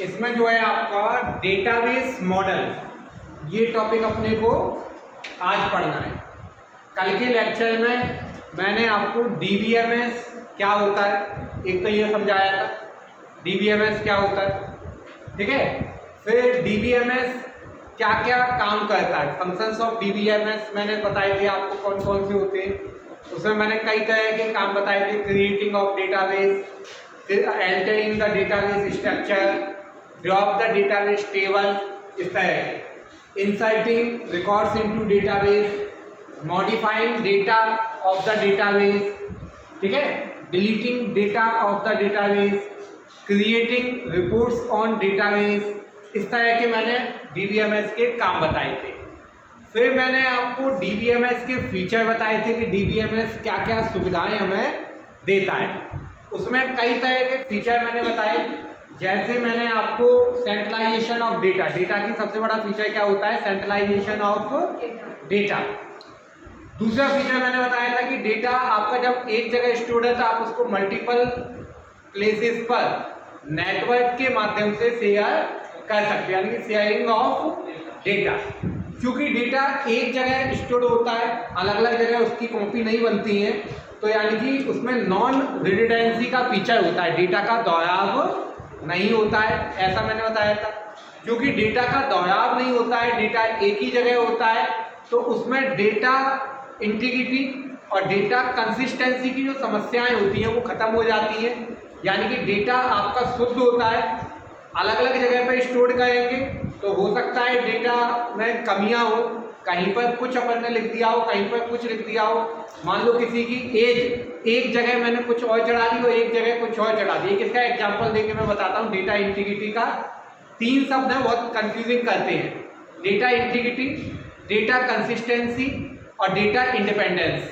इसमें जो है आपका डेटाबेस मॉडल, ये टॉपिक अपने को आज पढ़ना है। कल के लेक्चर में मैंने आपको डीबीएमएस क्या होता है एक तो ये समझाया था, डीबीएमएस क्या होता है, ठीक है। फिर डीबीएमएस क्या क्या काम करता है, फंक्शंस ऑफ डीबीएमएस मैंने बताए थे आपको कौन कौन से होते हैं। उसमें मैंने कई तरह के काम बताए थे, क्रिएटिंग ऑफ डेटाबेस, फिर entering the database structure, drop the database table, इस तरह के inserting records into database, modifying data of the database, ठीक है, deleting data of the database, creating reports on database, इस तरह के मैंने डीबीएमएस के काम बताए थे। फिर मैंने आपको डीबीएमएस के फीचर बताए थे कि डीबीएमएस क्या क्या सुविधाएं हमें देता है। उसमें कई तरह के फीचर मैंने बताए, जैसे मैंने आपको सेंट्रलाइजेशन ऑफ डेटा, डेटा की सबसे बड़ा फीचर क्या होता है, सेंट्रलाइजेशन ऑफ डेटा। दूसरा फीचर मैंने बताया था कि डेटा आपका जब एक जगह स्टोर है तो आप उसको मल्टीपल प्लेसेस पर नेटवर्क के माध्यम से शेयर कर सकते हैं, यानी कि शेयरिंग ऑफ डेटा। क्योंकि डेटा एक जगह स्टोर होता है, अलग अलग जगह उसकी कॉपी नहीं बनती है, तो यानी कि उसमें नॉन रिडंडेंसी का फीचर होता है, डेटा का दोहराव नहीं होता है, ऐसा मैंने बताया था। क्योंकि डेटा का दोहराव नहीं होता है, डेटा एक ही जगह होता है, तो उसमें डेटा इंटीग्रिटी और डेटा कंसिस्टेंसी की जो समस्याएं होती हैं वो खत्म हो जाती हैं। यानी कि डेटा आपका शुद्ध होता है। अलग अलग जगह पर स्टोर करेंगे तो हो सकता है डेटा में कमियां हो, कहीं पर कुछ अपन ने लिख दिया हो, कहीं पर कुछ लिख दिया हो। मान लो किसी की एज एक जगह मैंने कुछ और चढ़ा दी और एक जगह कुछ और चढ़ा दी। इसका एग्जांपल देके मैं बताता हूँ। डेटा इंटीग्रिटी का तीन शब्द है, बहुत कंफ्यूजिंग करते हैं। डेटा इंटीग्रिटी, डेटा कंसिस्टेंसी और डेटा इंडिपेंडेंस,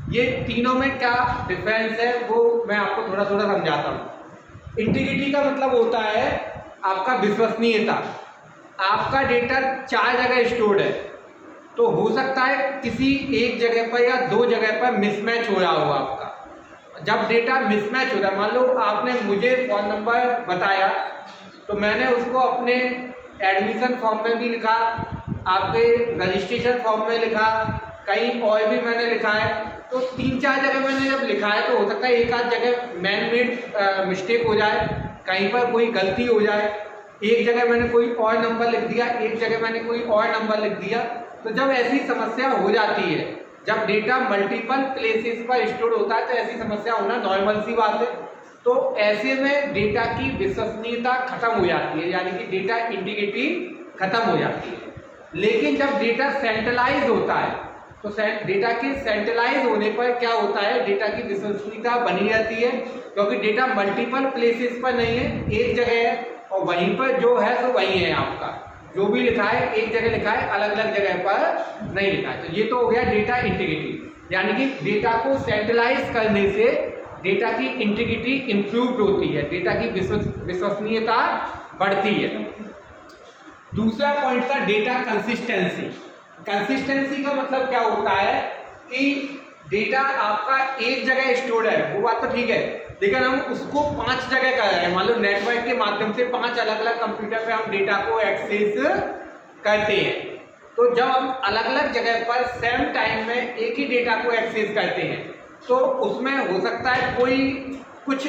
ये तीनों में क्या डिफरेंस है वो मैं आपको थोड़ा थोड़ा समझाता हूँ। इंटीग्रिटी का मतलब होता है आपका विश्वसनीयता। आपका डेटा चार जगह स्टोर्ड है, तो हो सकता है किसी एक जगह पर या दो जगह पर मिसमैच हो रहा हो आपका। जब डेटा मिसमैच होता है, मान लो आपने मुझे फ़ोन नंबर बताया तो मैंने उसको अपने एडमिशन फॉर्म में भी लिखा, आपके रजिस्ट्रेशन फॉर्म में लिखा, कहीं और भी मैंने लिखा है। तो तीन चार जगह मैंने जब लिखा है तो हो सकता है एक आध जगह मैन मेड मिस्टेक हो जाए, कहीं पर कोई गलती हो जाए। एक जगह मैंने कोई और नंबर लिख दिया, एक जगह मैंने कोई और नंबर लिख दिया। तो जब ऐसी समस्या हो जाती है, जब डेटा मल्टीपल प्लेसेस पर स्टोर होता है, तो ऐसी समस्या होना नॉर्मल सी बात है। तो ऐसे में डेटा की विश्वसनीयता खत्म हो जाती है, यानी कि डेटा इंटीग्रिटी खत्म हो जाती है। लेकिन जब डेटा सेंट्रलाइज होता है तो डेटा के सेंट्रलाइज होने पर क्या होता है, डेटा की विश्वसनीयता बनी रहती है, क्योंकि डेटा मल्टीपल प्लेसेस पर नहीं है, एक जगह है और वहीं पर जो है तो वहीं है। आपका जो भी लिखा है एक जगह लिखा है, अलग अलग जगह पर नहीं लिखा है। तो ये तो हो गया डेटा इंटीग्रिटी, यानी कि डेटा को सेंट्रलाइज करने से डेटा की इंटीग्रिटी इंप्रूव्ड होती है, डेटा की विश्वसनीयता बढ़ती है। दूसरा पॉइंट था डेटा कंसिस्टेंसी। कंसिस्टेंसी का मतलब क्या होता है कि डेटा आपका एक जगह स्टोर है, वो बात तो ठीक है, लेकिन हम उसको पांच जगह कर रहे हैं। मान लो नेटवर्क के माध्यम से पांच अलग अलग कंप्यूटर पे हम डेटा को एक्सेस करते हैं। तो जब हम अलग अलग जगह पर सेम टाइम में एक ही डेटा को एक्सेस करते हैं तो उसमें हो सकता है कोई कुछ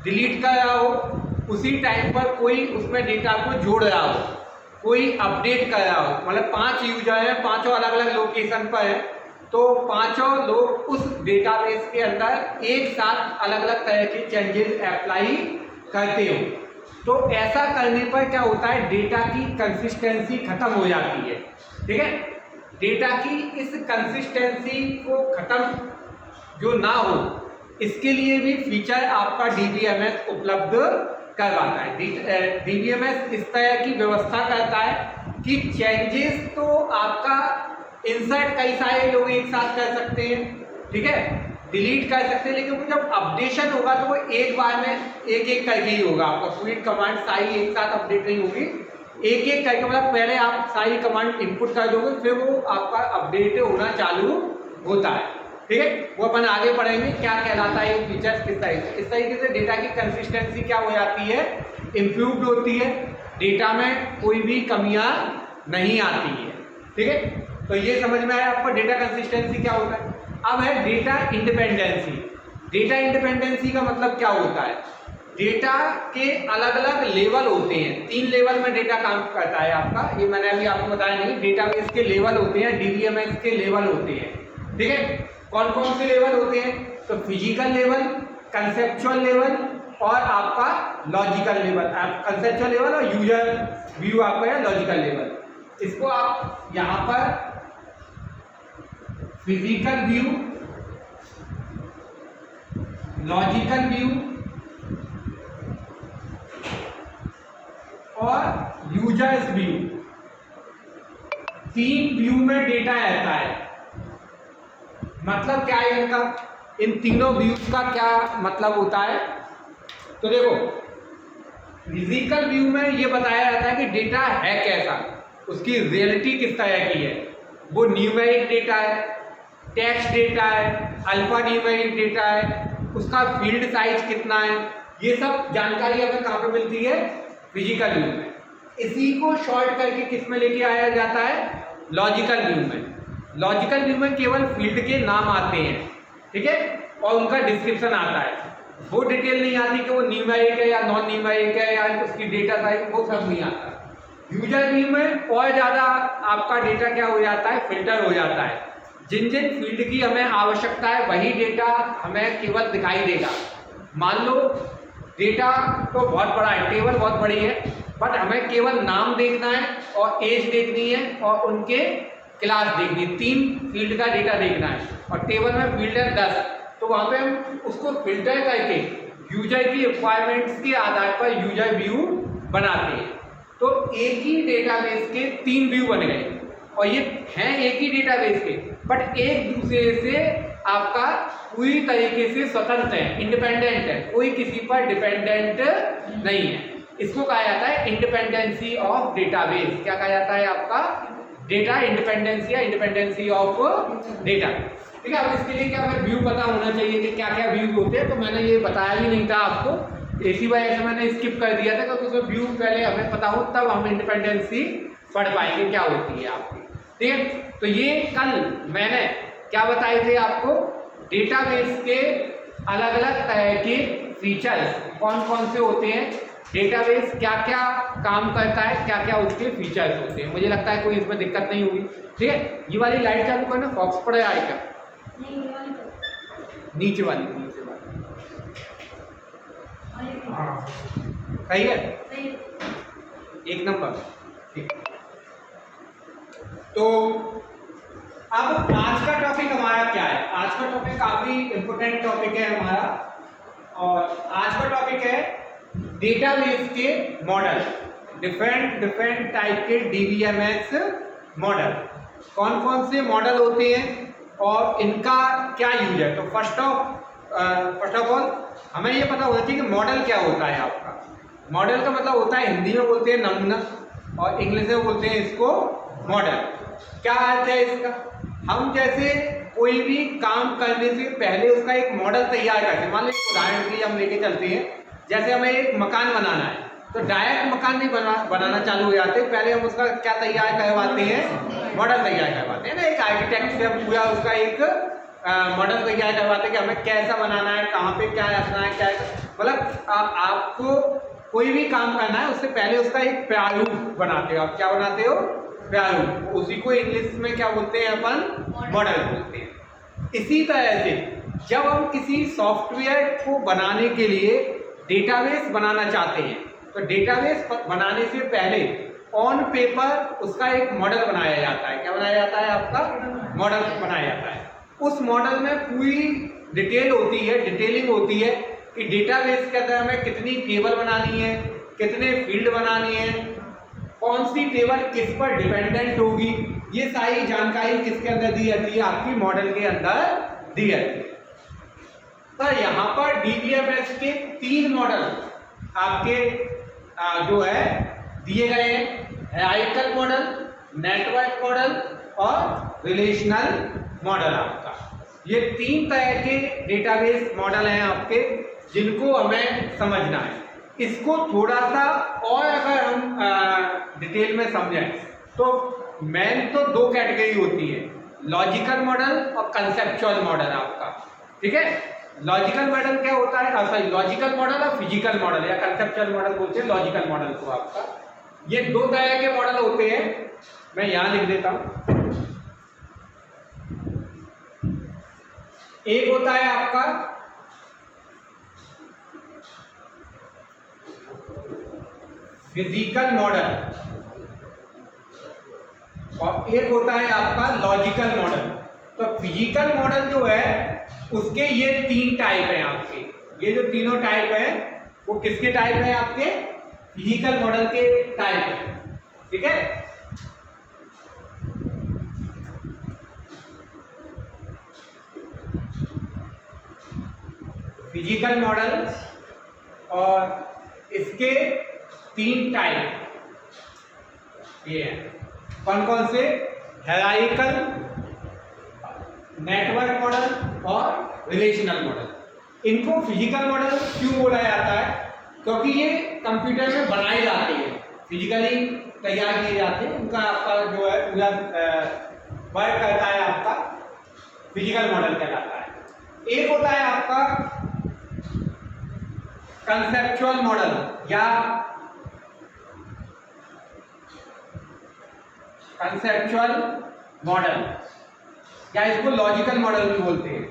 डिलीट कर रहा हो, उसी टाइम पर कोई उसमें डेटा को जोड़ रहा हो, कोई अपडेट कर रहा हो। मतलब पांच यूजर हैं, पांचों अलग अलग लोकेशन पर है, तो पांचों लोग उस डेटाबेस के अंदर एक साथ अलग अलग तरह के चेंजेस अप्लाई करते हो। तो ऐसा करने पर क्या होता है, डेटा की कंसिस्टेंसी खत्म हो जाती है, ठीक है। डेटा की इस कंसिस्टेंसी को खत्म जो ना हो, इसके लिए भी फीचर आपका डीबीएमएस उपलब्ध करवाता है। डीबीएमएस इस तरह की व्यवस्था करता है कि चेंजेस तो आपका इंसर्ट कई सारे लोग एक साथ कर सकते हैं, ठीक है, डिलीट कर सकते हैं, लेकिन वो जब अपडेशन होगा तो वो एक बार में एक एक करके ही होगा। आपका पूरी कमांड सारी एक साथ अपडेट नहीं होगी, एक एक करके, मतलब पहले आप सारी कमांड इनपुट कर दोगे, फिर वो आपका अपडेट होना चालू होता है। ठीक है, वो अपन आगे पढ़ेंगे क्या कहलाता है ये फीचर्स किस तरीके से। इस तरीके से डेटा की कंसिस्टेंसी क्या हो जाती है, इम्प्रूव्ड होती है, डेटा में कोई भी कमियां नहीं आती है। ठीक है, तो ये समझ में आया आपको डेटा कंसिस्टेंसी क्या होता है। अब है डेटा इंडिपेंडेंसी। डेटा इंडिपेंडेंसी का मतलब क्या होता है, डेटा के अलग अलग लेवल होते हैं, 3 लेवल में डेटा काम करता है आपका, ये मैंने अभी आपको बताया नहीं। डेटाबेस के लेवल होते हैं, डीबीएमएस के लेवल होते हैं। ठीक है, कौन कौन से लेवल होते हैं, तो फिजिकल लेवल, कंसेप्चुअल लेवल और आपका लॉजिकल लेवल। कंसेप्चुअल लेवल और यूजर व्यू आपका है लॉजिकल लेवल। इसको आप यहाँ पर फिजिकल व्यू, लॉजिकल व्यू और यूजर्स व्यू, 3 व्यू में डेटा रहता है। मतलब क्या है इनका, इन तीनों व्यूज का क्या मतलब होता है, तो देखो फिजिकल व्यू में ये बताया जाता है कि डेटा है कैसा, उसकी रियलिटी किस तरह की है, वो न्यूमेरिक डेटा है, टेक्स्ट डेटा है, अल्फा न्यूमेरिक डेटा है, उसका फील्ड साइज कितना है, ये सब जानकारी हमें कहाँ पे मिलती है, फिजिकल व्यू में। इसी को शॉर्ट करके किस में लेके आया जाता है, लॉजिकल व्यू में। लॉजिकल व्यू में केवल फील्ड के नाम आते हैं, ठीक है, और उनका डिस्क्रिप्शन आता है, वो डिटेल नहीं आती कि वो न्यूमेरिक है या नॉन न्यूमेरिक है या उसकी डेटा टाइप, वो सब नहीं आता। यूजर व्यू में और ज़्यादा आपका डेटा क्या हो जाता है, फिल्टर हो जाता है। जिन जिन फील्ड की हमें आवश्यकता है वही डेटा हमें केवल दिखाई देगा। मान लो डेटा तो बहुत बड़ा है, टेबल बहुत बड़ी है, बट हमें केवल नाम देखना है और एज देखनी है और उनके क्लास देखनी है, 3 फील्ड का डेटा देखना है और टेबल में फील्ड है 10, तो वहाँ पे हम उसको फिल्टर करके यूजर की रिक्वायरमेंट्स के आधार पर यूजर व्यू बनाते हैं। तो एक ही डेटाबेस के 3 व्यू बन गए और ये हैं एक ही डेटाबेस के, बट एक दूसरे से आपका पूरी तरीके से स्वतंत्र है, इंडिपेंडेंट है, कोई किसी पर डिपेंडेंट नहीं है। इसको कहा जाता है इंडिपेंडेंसी ऑफ डेटाबेस। क्या कहा जाता है आपका, डेटा इंडिपेंडेंसी या इंडिपेंडेंसी ऑफ डेटा। ठीक है, अब इसके लिए क्या हमें व्यू पता होना चाहिए कि क्या क्या व्यू होते हैं, तो मैंने ये बताया ही नहीं था आपको, इसी वजह से मैंने स्किप कर दिया था, क्योंकि उसमें व्यू पहले हमें पता हो तब हम इंडिपेंडेंसी पढ़ पाएंगे क्या होती है आपकी। ठीक है, तो ये कल मैंने क्या बताए थे आपको, डेटाबेस के अलग अलग तरह के फीचर्स कौन कौन से होते हैं, डेटाबेस क्या क्या काम करता है, क्या क्या उसके फीचर्स होते हैं। मुझे लगता है कोई इसमें दिक्कत नहीं होगी। ठीक है, ये वाली लाइट चालू करना, फॉक्स पड़े आए क्या, नीचे वाली हाँ सही है, एक नंबर। ठीक, तो अब आज का टॉपिक हमारा क्या है, आज का टॉपिक काफी इंपोर्टेंट टॉपिक है हमारा, और आज का टॉपिक है डेटाबेस के मॉडल, डिफरेंट टाइप के डीबीएमएस मॉडल, कौन कौन से मॉडल होते हैं और इनका क्या यूज है। तो फर्स्ट ऑफ ऑल हमें ये पता होना चाहिए कि मॉडल क्या होता है आपका। मॉडल का मतलब होता है, हिंदी में बोलते हैं नमूना और इंग्लिश में बोलते हैं इसको मॉडल। क्या अर्थ है इसका, हम जैसे कोई भी काम करने से पहले उसका एक मॉडल तैयार करते हैं। मान लो उदाहरण के लिए हम लेके चलते हैं, जैसे हमें एक मकान बनाना है, तो डायरेक्ट मकान नहीं बनाना चालू हो जाते, पहले हम उसका क्या तैयार करवाते हैं, मॉडल तैयार करवाते हैं ना। एक आर्किटेक्ट से हम पूरा उसका एक मॉडल तैयार करवाते हैं कि हमें कैसा बनाना है, कहाँ पे क्या रखना है, क्या मतलब आपको कोई भी काम करना है उससे पहले उसका एक प्रारूप बनाते हो। आप क्या बनाते हो, प्रारूप, उसी को इंग्लिश में क्या बोलते हैं अपन, मॉडल बोलते हैं। इसी तरह से जब हम किसी सॉफ्टवेयर को बनाने के लिए डेटाबेस बनाना चाहते हैं, तो डेटाबेस बनाने से पहले ऑन पेपर उसका एक मॉडल बनाया जाता है। क्या बनाया जाता है, आपका मॉडल बनाया जाता है। उस मॉडल में पूरी डिटेल होती है, डिटेलिंग होती है कि डेटाबेस के अंदर हमें कितनी टेबल बनानी है, कितने फील्ड बनानी है, कौन सी टेबल किस पर डिपेंडेंट होगी, ये सारी जानकारी किसके अंदर दी जाती है, आपकी मॉडल के अंदर दी जाती है। तो यहाँ पर डीबीएमएस के 3 मॉडल आपके जो है दिए गए हैं, हायरार्किकल मॉडल, नेटवर्क मॉडल और रिलेशनल मॉडल आपका। ये 3 तरह के डेटाबेस मॉडल हैं आपके, जिनको हमें समझना है। इसको थोड़ा सा और अगर हम डिटेल में समझें तो मेन तो 2 कैटेगरी होती है, लॉजिकल मॉडल और कंसेप्चुअल मॉडल आपका। ठीक है, लॉजिकल मॉडल क्या होता है, सॉरी लॉजिकल मॉडल और फिजिकल मॉडल या कंसेप्चुअल मॉडल बोलते हैं लॉजिकल मॉडल को आपका। ये 2 तरह के मॉडल होते हैं, मैं यहां लिख देता हूं। एक होता है आपका फिजिकल मॉडल और एक होता है आपका लॉजिकल मॉडल। तो फिजिकल मॉडल जो है उसके ये 3 टाइप हैं आपके। ये जो तीनों टाइप है वो किसके टाइप है, आपके फिजिकल मॉडल के टाइप है। ठीक है, फिजिकल मॉडल और इसके 3 टाइप ये हैं। कौन कौन से, हायरार्किकल, नेटवर्क मॉडल और रिलेशनल मॉडल। इनको फिजिकल मॉडल क्यों बोला जाता है, क्योंकि ये कंप्यूटर में बनाए जाते हैं, फिजिकली तैयार किए जाते हैं, उनका आपका जो है पूरा वर्क करता है आपका फिजिकल मॉडल कहलाता है। एक होता है आपका कंसेप्चुअल मॉडल या कंसेप्चुअल मॉडल या इसको लॉजिकल मॉडल भी बोलते हैं।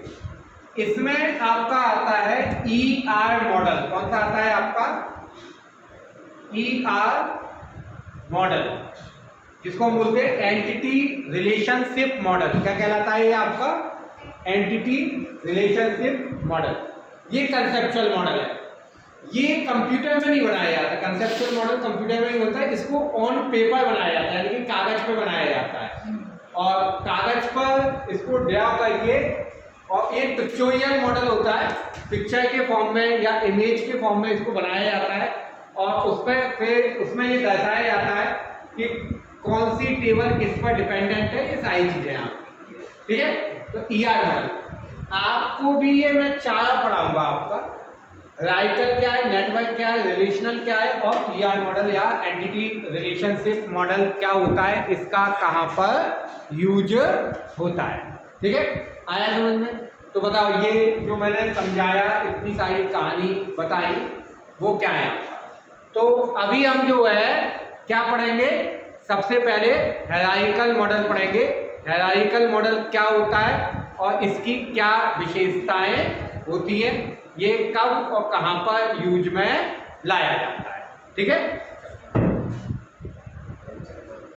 इसमें आपका आता है ER मॉडल। कौन सा आता है आपका, ER मॉडल, जिसको हम बोलते हैं एंटिटी रिलेशनशिप मॉडल। क्या कहलाता है ये आपका, एंटिटी रिलेशनशिप मॉडल। ये कंसेप्चुअल मॉडल है, ये कंप्यूटर में नहीं बनाया जाता। कंसेप्चुअल मॉडल कंप्यूटर में नहीं होता है, इसको ऑन पेपर बनाया जाता है, यानी कि कागज पर बनाया जाता है और कागज पर इसको ड्रा करके, और एक पिक्चोरियल मॉडल होता है, पिक्चर के फॉर्म में या इमेज के फॉर्म में इसको बनाया जाता है और उस पर फिर उसमें ये दर्शाया जाता है कि कौन सी टेबल किस पर डिपेंडेंट है, ये सारी चीजें आपकी। ठीक है, तो ER मॉडल आपको भी ये मैं 4 पढ़ाऊंगा आपका, राइटर क्या है, नेटवर्क क्या है, रिलेशनल क्या है और ER मॉडल या एंटिटी रिलेशनशिप मॉडल क्या होता है, इसका कहां पर यूज होता है। ठीक है, आया समझ में। तो बताओ, ये जो मैंने समझाया, इतनी सारी कहानी बताई, वो क्या है। तो अभी हम जो है क्या पढ़ेंगे, सबसे पहले हायरार्किकल मॉडल पढ़ेंगे। हायरार्किकल मॉडल क्या होता है और इसकी क्या विशेषताएं होती है, ये कब और कहां पर यूज में लाया जाता है। ठीक है।